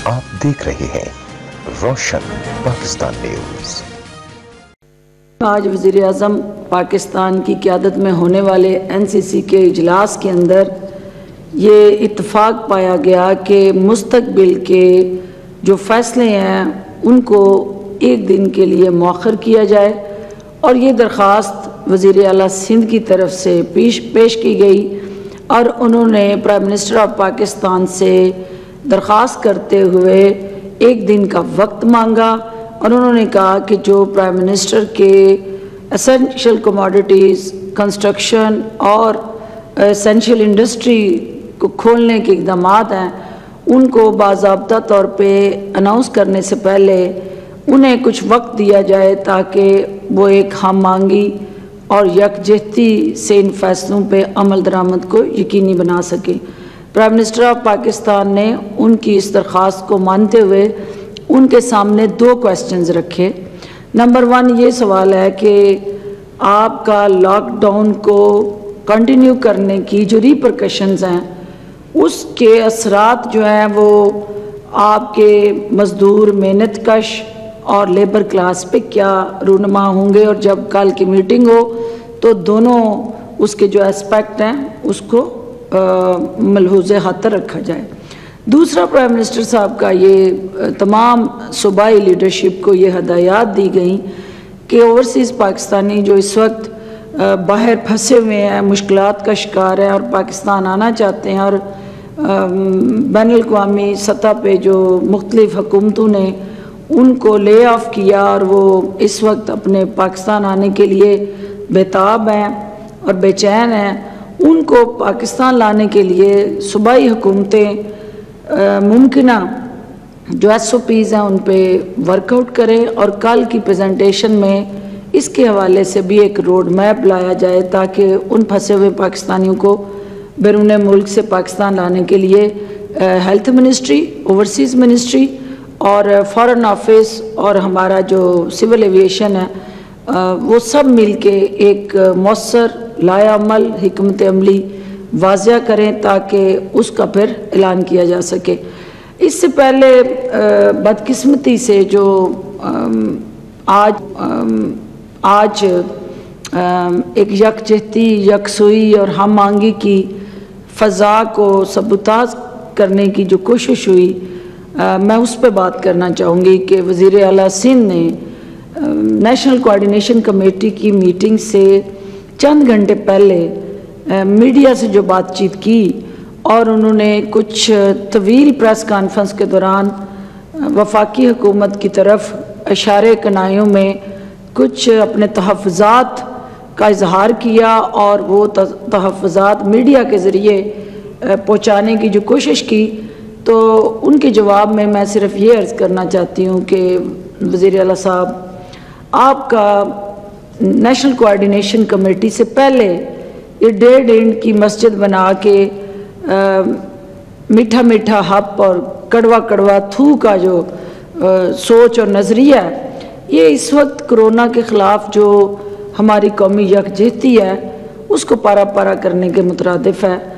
आप देख रहे हैं रोशन पाकिस्तान न्यूज। आज वज़ीर आज़म पाकिस्तान की क़यादत में होने वाले NCC के इजलास के अंदर ये इत्तफ़ाक़ पाया गया कि मुस्तक़बिल के जो फ़ैसले हैं उनको एक दिन के लिए मौखर किया जाए और ये दरख्वास्त वज़ीर आला सिंध की तरफ से पेश की गई और उन्होंने प्राइम मिनिस्टर ऑफ पाकिस्तान से दरख्वास्त करते हुए एक दिन का वक्त मांगा और उन्होंने कहा कि जो प्राइम मिनिस्टर के एसेंशियल कमोडिटीज़, कंस्ट्रक्शन और एसेंशियल इंडस्ट्री को खोलने के इक़दाम हैं उनको बाज़ाब्ता तौर पे अनाउंस करने से पहले उन्हें कुछ वक्त दिया जाए ताकि वो एक हम मांगी और यकजहती से इन फैसलों पे अमल दरामद को यकीनी बना सके। प्राइम मिनिस्टर ऑफ पाकिस्तान ने उनकी इस दरख्वास्त को मानते हुए उनके सामने 2 क्वेश्चंस रखे। नंबर 1 ये सवाल है कि आपका लॉकडाउन को कंटिन्यू करने की जो रिपरकशंस हैं उसके असरात जो हैं वो आपके मज़दूर, मेहनतकश और लेबर क्लास पे क्या रूनुमा होंगे और जब कल की मीटिंग हो तो दोनों उसके जो एस्पेक्ट हैं उसको मलहूज़े खातर रखा जाए। दूसरा, प्राइम मिनिस्टर साहब का ये तमाम सूबाई लीडरशिप को ये हदायत दी गई कि ओवरसीज़ पाकिस्तानी जो इस वक्त बाहर फंसे हुए हैं, मुश्किलात का शिकार हैं और पाकिस्तान आना चाहते हैं और बैनुल-अक़वामी सतह पे जो मुख्तलिफ़ हुकूमतों ने उनको ले ऑफ किया और वो इस वक्त अपने पाकिस्तान आने के लिए बेताब हैं और बेचैन हैं, उनको पाकिस्तान लाने के लिए सूबाई हुकूमतें मुमकिना जो SOPs हैं उन पे वर्कआउट करें और कल की प्रेजेंटेशन में इसके हवाले से भी एक रोड मैप लाया जाए ताकि उन फंसे हुए पाकिस्तानियों को बैरून मुल्क से पाकिस्तान लाने के लिए हेल्थ मिनिस्ट्री, ओवरसीज़ मिनिस्ट्री और फॉरेन ऑफिस और हमारा जो सिविल एविएशन है वो सब मिल के एक मौसर लायामल हिकमत अमली वाज़िया करें ताकि उसका फिर ऐलान किया जा सके। इससे पहले बदकिस्मती से जो आज एक यकजहती, यकसुई और हम मांगी की फ़ज़ा को सबूताज करने की जो कोशिश हुई मैं उस पर बात करना चाहूँगी कि वज़ीर आला सिंध ने नेशनल कोऑर्डिनेशन कमेटी की मीटिंग से चंद घंटे पहले मीडिया से जो बातचीत की और उन्होंने कुछ तवील प्रेस कॉन्फ्रेंस के दौरान वफाकी हुकूमत की तरफ इशारे कनाइयों में कुछ अपने तहफ़्फ़ुज़ात का इजहार किया और वो तहफ़्फ़ुज़ात मीडिया के ज़रिए पहुँचाने की जो कोशिश की, तो उनके जवाब में मैं सिर्फ ये अर्ज़ करना चाहती हूँ कि वज़ीर आला साहब, आपका नेशनल कोऑर्डिनेशन कमेटी से पहले ये 1.5 इंच की मस्जिद बना के मीठा मीठा हप और कड़वा कड़वा थू का जो सोच और नज़रिया है, ये इस वक्त कोरोना के ख़िलाफ़ जो हमारी कौमी यकजहती है उसको पारा पारा करने के मुतरादिफ है।